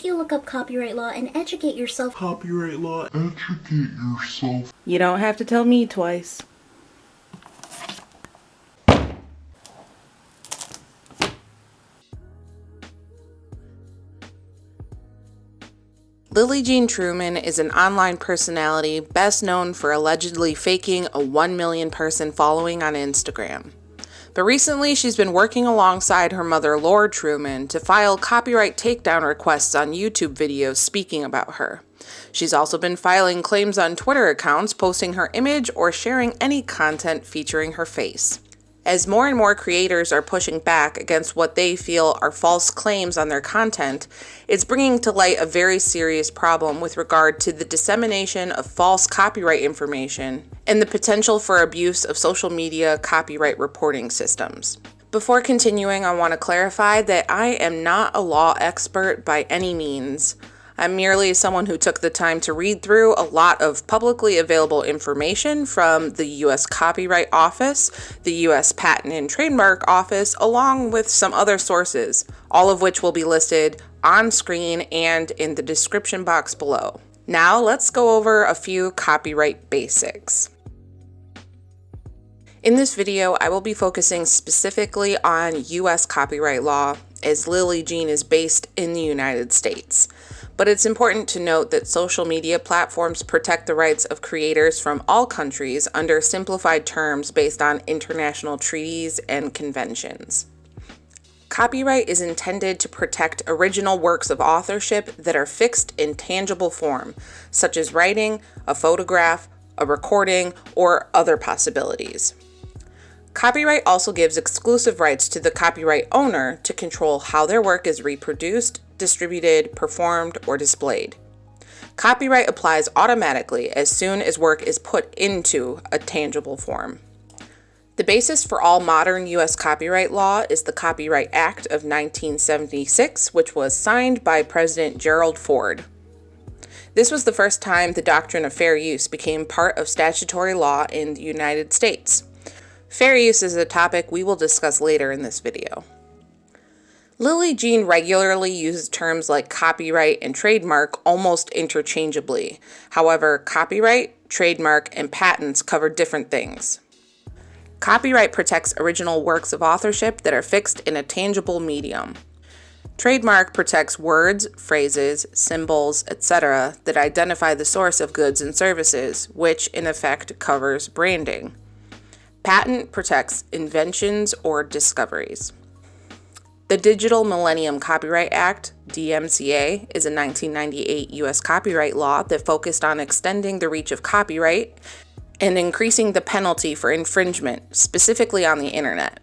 if you look up copyright law and educate yourself. Copyright law, educate yourself. You don't have to tell me twice. Lillee Jean Truman is an online personality best known for allegedly faking a 1 million person following on Instagram. But recently she's been working alongside her mother Lord Truman to file copyright takedown requests on YouTube videos speaking about her. She's also been filing claims on Twitter accounts posting her image or sharing any content featuring her face. As more and more creators are pushing back against what they feel are false claims on their content, it's bringing to light a very serious problem with regard to the dissemination of false copyright information and the potential for abuse of social media copyright reporting systems. Before continuing, I want to clarify that I am not a law expert by any means. I'm merely someone who took the time to read through a lot of publicly available information from the U.S. Copyright Office, the U.S. Patent and Trademark Office, along with some other sources, all of which will be listed on screen and in the description box below. Now let's go over a few copyright basics. In this video, I will be focusing specifically on U.S. copyright law, as Lillee Jean is based in the United States. But it's important to note that social media platforms protect the rights of creators from all countries under simplified terms based on international treaties and conventions. Copyright is intended to protect original works of authorship that are fixed in tangible form, such as writing, a photograph, a recording, or other possibilities. Copyright also gives exclusive rights to the copyright owner to control how their work is reproduced, distributed, performed, or displayed. Copyright applies automatically as soon as work is put into a tangible form. The basis for all modern U.S. copyright law is the Copyright Act of 1976, which was signed by President Gerald Ford. This was the first time the doctrine of fair use became part of statutory law in the United States. Fair use is a topic we will discuss later in this video. Lillee Jean regularly uses terms like copyright and trademark almost interchangeably. However, copyright, trademark, and patents cover different things. Copyright protects original works of authorship that are fixed in a tangible medium. Trademark protects words, phrases, symbols, etc. that identify the source of goods and services, which in effect covers branding. Patent protects inventions or discoveries. The Digital Millennium Copyright Act, DMCA, is a 1998 U.S. copyright law that focused on extending the reach of copyright and increasing the penalty for infringement, specifically on the internet.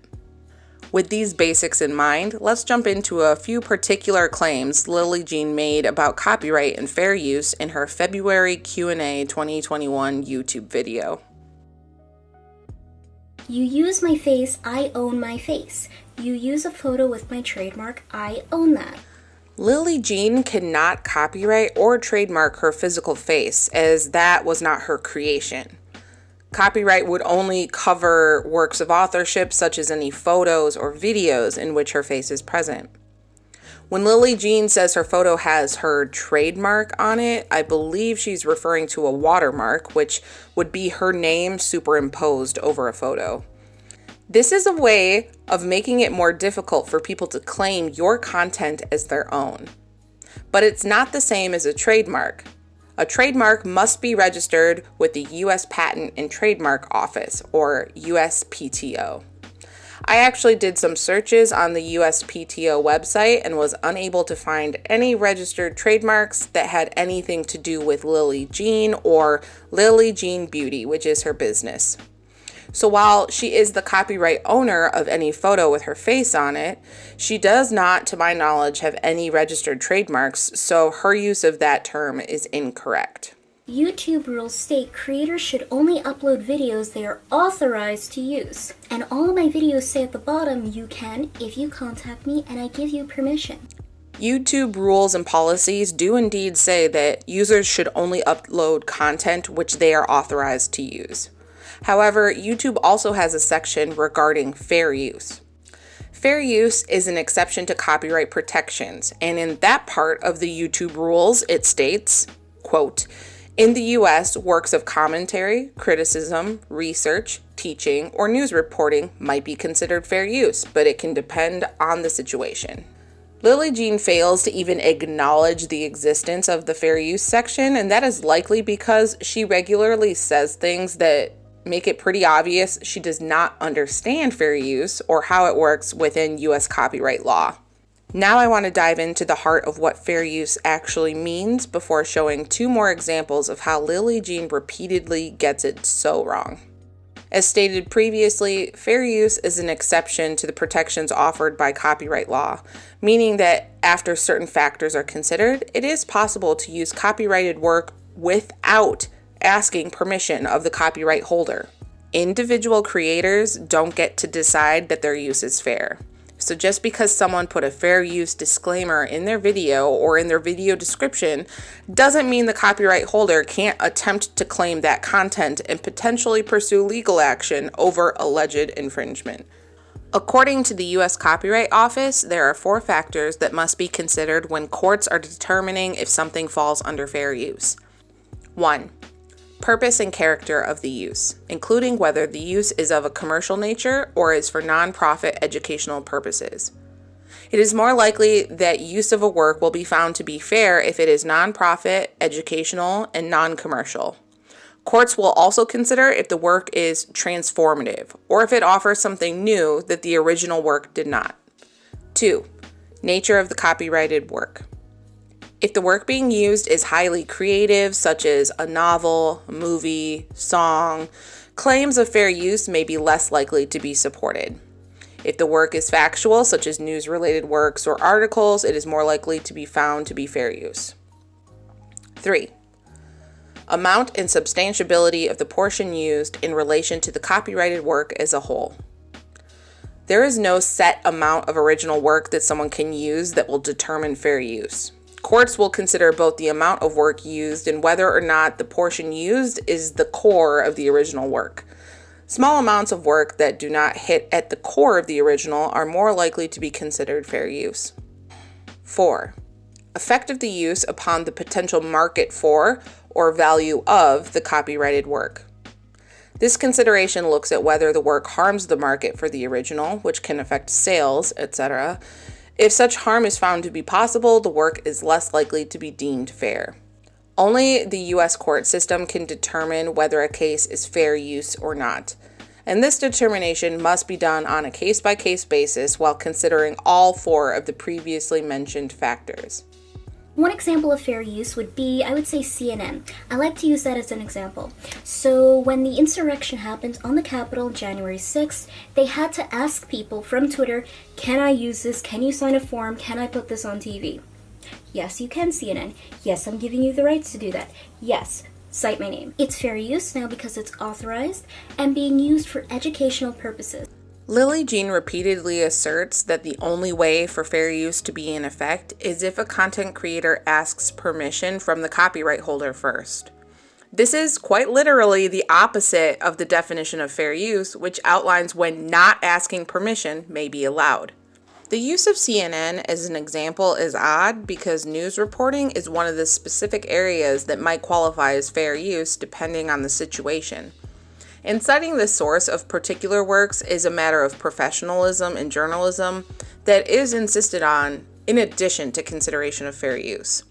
With these basics in mind, let's jump into a few particular claims Lillee Jean made about copyright and fair use in her February Q&A 2021 YouTube video. You use my face, I own my face. You use a photo with my trademark, I own that. Lillee Jean cannot copyright or trademark her physical face, as that was not her creation. Copyright would only cover works of authorship such as any photos or videos in which her face is present. When Lillee Jean says her photo has her trademark on it, I believe she's referring to a watermark, which would be her name superimposed over a photo. This is a way of making it more difficult for people to claim your content as their own. But it's not the same as a trademark. A trademark must be registered with the U.S. Patent and Trademark Office, or USPTO. I actually did some searches on the USPTO website and was unable to find any registered trademarks that had anything to do with Lillee Jean or Lillee Jean Beauty, which is her business. So while she is the copyright owner of any photo with her face on it, she does not, to my knowledge, have any registered trademarks, so her use of that term is incorrect. YouTube rules state creators should only upload videos they are authorized to use. And all of my videos say at the bottom, you can if you contact me and I give you permission. YouTube rules and policies do indeed say that users should only upload content which they are authorized to use. However, YouTube also has a section regarding fair use. Fair use is an exception to copyright protections, and in that part of the YouTube rules, it states, quote, "In the U.S., works of commentary, criticism, research, teaching, or news reporting might be considered fair use, but it can depend on the situation." Lillee Jean fails to even acknowledge the existence of the fair use section, and that is likely because she regularly says things that make it pretty obvious she does not understand fair use or how it works within U.S. copyright law. Now I want to dive into the heart of what fair use actually means before showing two more examples of how Lillee Jean repeatedly gets it so wrong. As stated previously, fair use is an exception to the protections offered by copyright law, meaning that after certain factors are considered, it is possible to use copyrighted work without asking permission of the copyright holder. Individual creators don't get to decide that their use is fair. So just because someone put a fair use disclaimer in their video or in their video description doesn't mean the copyright holder can't attempt to claim that content and potentially pursue legal action over alleged infringement. According to the U.S. Copyright Office, there are 4 factors that must be considered when courts are determining if something falls under fair use. 1. Purpose and character of the use, including whether the use is of a commercial nature or is for non-profit educational purposes. It is more likely that use of a work will be found to be fair if it is non-profit, educational, and non-commercial. Courts will also consider if the work is transformative or if it offers something new that the original work did not. 2. Nature of the copyrighted work. If the work being used is highly creative, such as a novel, a movie, song, claims of fair use may be less likely to be supported. If the work is factual, such as news-related works or articles, it is more likely to be found to be fair use. 3. Amount and substantiability of the portion used in relation to the copyrighted work as a whole. There is no set amount of original work that someone can use that will determine fair use. Courts will consider both the amount of work used and whether or not the portion used is the core of the original work. Small amounts of work that do not hit at the core of the original are more likely to be considered fair use. 4. Effect of the use upon the potential market for or value of the copyrighted work. This consideration looks at whether the work harms the market for the original, which can affect sales, etc. If such harm is found to be possible, the work is less likely to be deemed fair. Only the U.S. court system can determine whether a case is fair use or not, and this determination must be done on a case-by-case basis while considering all 4 of the previously mentioned factors. One example of fair use would be, I would say, CNN. I like to use that as an example. So when the insurrection happened on the Capitol on January 6th, they had to ask people from Twitter, can I use this? Can you sign a form? Can I put this on TV? Yes, you can, CNN. Yes, I'm giving you the rights to do that. Yes, cite my name. It's fair use now because it's authorized and being used for educational purposes. Lillee Jean repeatedly asserts that the only way for fair use to be in effect is if a content creator asks permission from the copyright holder first. This is quite literally the opposite of the definition of fair use, which outlines when not asking permission may be allowed. The use of CNN as an example is odd because news reporting is one of the specific areas that might qualify as fair use depending on the situation. And citing the source of particular works is a matter of professionalism in journalism that is insisted on in addition to consideration of fair use.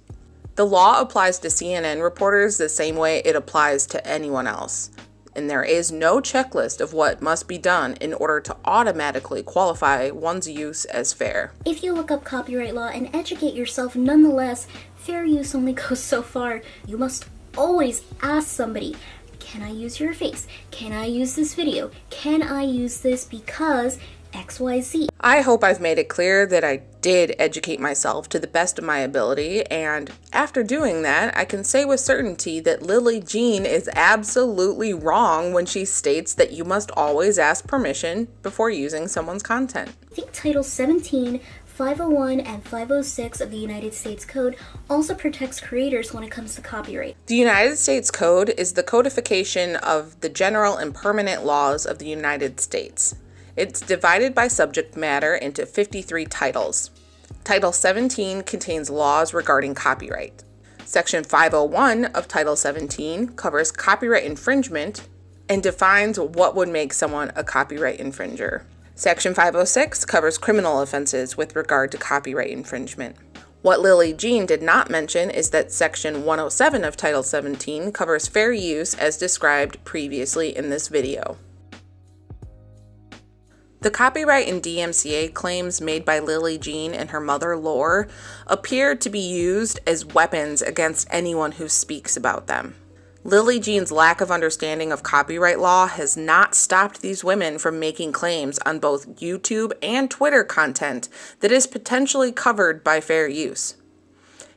The law applies to CNN reporters the same way it applies to anyone else, and there is no checklist of what must be done in order to automatically qualify one's use as fair. If you look up copyright law and educate yourself nonetheless, fair use only goes so far. You must always ask somebody, can I use your face? Can I use this video? Can I use this because XYZ? I hope I've made it clear that I did educate myself to the best of my ability, and after doing that, I can say with certainty that Lillee Jean is absolutely wrong when she states that you must always ask permission before using someone's content. I think Title 17, 501, and 506 of the United States Code also protects creators when it comes to copyright. The United States Code is the codification of the general and permanent laws of the United States. It's divided by subject matter into 53 titles. Title 17 contains laws regarding copyright. Section 501 of Title 17 covers copyright infringement and defines what would make someone a copyright infringer. Section 506 covers criminal offenses with regard to copyright infringement. What Lillee Jean did not mention is that Section 107 of Title 17 covers fair use as described previously in this video. The copyright and DMCA claims made by Lillee Jean and her mother Lore appear to be used as weapons against anyone who speaks about them. Lillee Jean's lack of understanding of copyright law has not stopped these women from making claims on both YouTube and Twitter content that is potentially covered by fair use.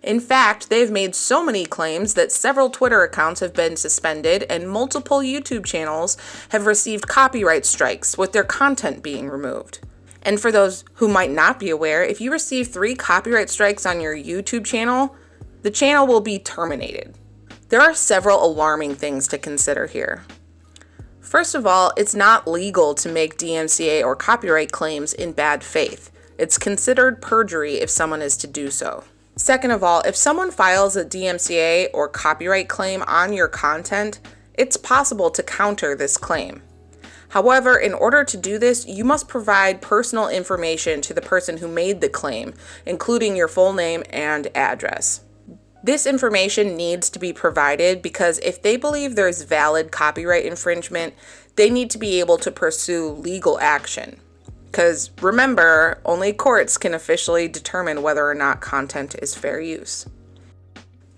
In fact, they've made so many claims that several Twitter accounts have been suspended and multiple YouTube channels have received copyright strikes with their content being removed. And for those who might not be aware, if you receive 3 copyright strikes on your YouTube channel, the channel will be terminated. There are several alarming things to consider here. First of all, it's not legal to make DMCA or copyright claims in bad faith. It's considered perjury if someone is to do so. Second of all, if someone files a DMCA or copyright claim on your content, it's possible to counter this claim. However, in order to do this, you must provide personal information to the person who made the claim, including your full name and address. This information needs to be provided because if they believe there is valid copyright infringement, they need to be able to pursue legal action. Because remember, only courts can officially determine whether or not content is fair use.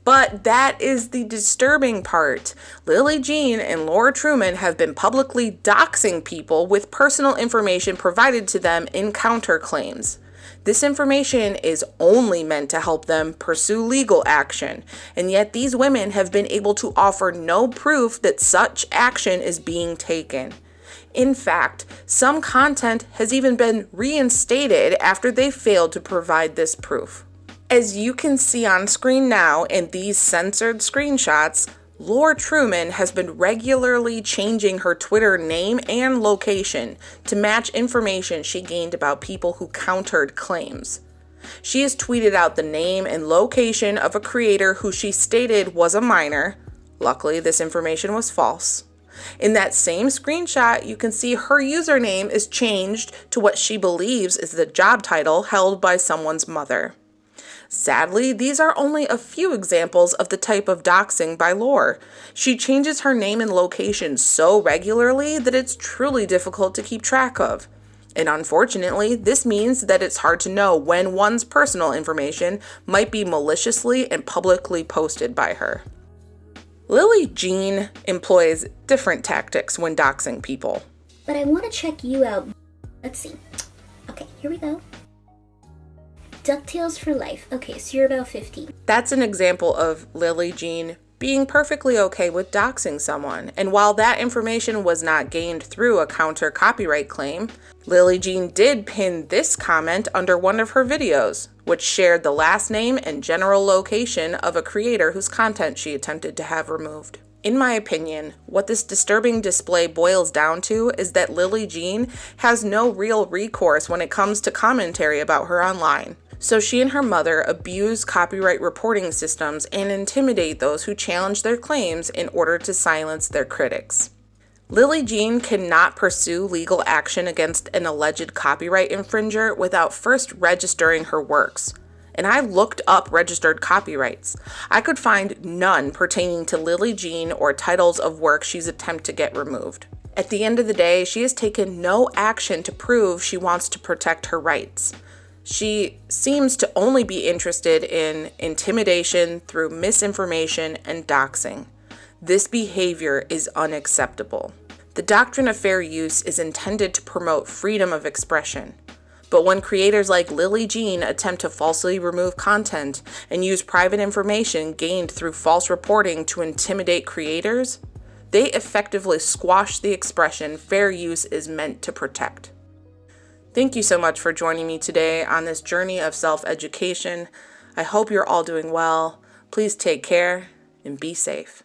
But that is the disturbing part. Lillee Jean and Laura Truman have been publicly doxing people with personal information provided to them in counterclaims. This information is only meant to help them pursue legal action, and yet these women have been able to offer no proof that such action is being taken. In fact, some content has even been reinstated after they failed to provide this proof. As you can see on screen now in these censored screenshots, Laura Truman has been regularly changing her Twitter name and location to match information she gained about people who countered claims. She has tweeted out the name and location of a creator who she stated was a minor. Luckily, this information was false. In that same screenshot, you can see her username is changed to what she believes is the job title held by someone's mother. Sadly, these are only a few examples of the type of doxing by Lore. She changes her name and location so regularly that it's truly difficult to keep track of. And unfortunately, this means that it's hard to know when one's personal information might be maliciously and publicly posted by her. Lillee Jean employs different tactics when doxing people. But I want to check you out. Let's see. Okay, here we go. DuckTales for life. Okay, so you're about 15. That's an example of Lillee Jean being perfectly okay with doxing someone. And while that information was not gained through a counter copyright claim, Lillee Jean did pin this comment under one of her videos, which shared the last name and general location of a creator whose content she attempted to have removed. In my opinion, what this disturbing display boils down to is that Lillee Jean has no real recourse when it comes to commentary about her online. So she and her mother abuse copyright reporting systems and intimidate those who challenge their claims in order to silence their critics. Lillee Jean cannot pursue legal action against an alleged copyright infringer without first registering her works. And I looked up registered copyrights. I could find none pertaining to Lillee Jean or titles of work she's attempted to get removed. At the end of the day, she has taken no action to prove she wants to protect her rights. She seems to only be interested in intimidation through misinformation and doxing. This behavior is unacceptable. The doctrine of fair use is intended to promote freedom of expression. But when creators like Lillee Jean attempt to falsely remove content and use private information gained through false reporting to intimidate creators, they effectively squash the expression fair use is meant to protect. Thank you so much for joining me today on this journey of self-education. I hope you're all doing well. Please take care and be safe.